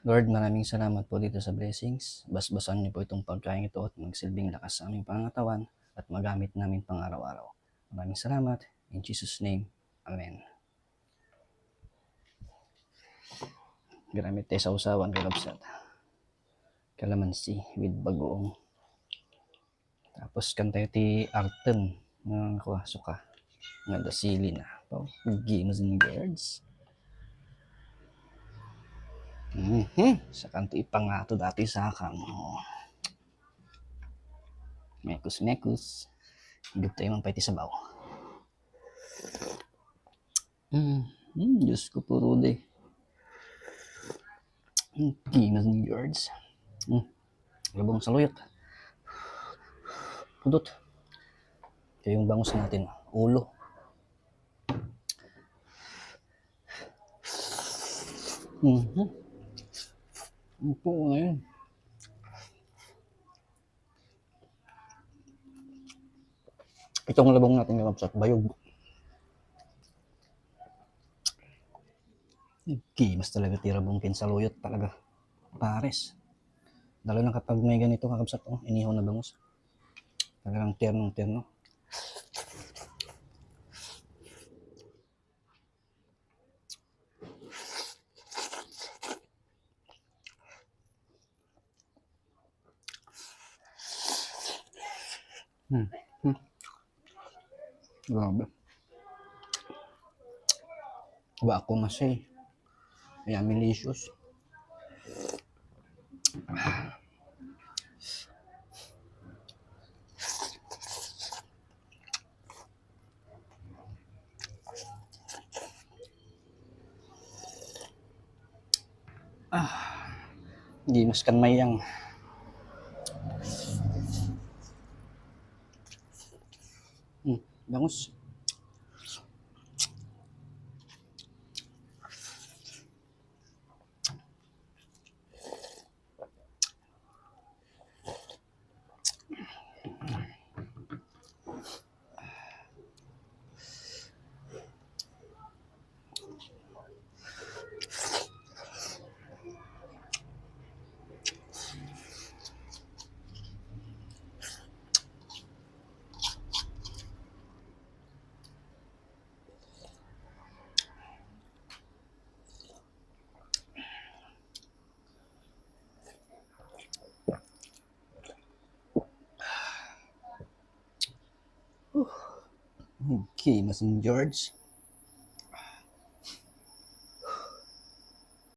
Lord, maraming salamat po dito sa blessings. Basbasan niyo po itong pagkain ito at magsilbing lakas sa aming pangatawan at magamit namin pang araw-araw. Maraming salamat. In Jesus' name, Amen. Gamit tayo sa usawan, kalabsat. Kalamansi with bagoong. Tapos kantay ti Artem ng suka. Nga dasili na. Games and birds. Sa kanto ipangato dati sa akan. Mekus. Higop tayo mang paiti sabaw. Diyos ko puro de. Games and birds. Labong saluyot. Pudot. Ito yung bangus natin. Ulo. Ito ngayon. Itong labong natin yung kapsat. Bayog. Mas talaga tirabong kinsaluyot talaga. Pares. Lalo na kapag may ganito kakabsat, inihaw na bangus. Talagang ternong-terno. Grabe. Ba ako masay. Yummy-licious. Gimas kan mayang. Bangus. Okay, Mas George.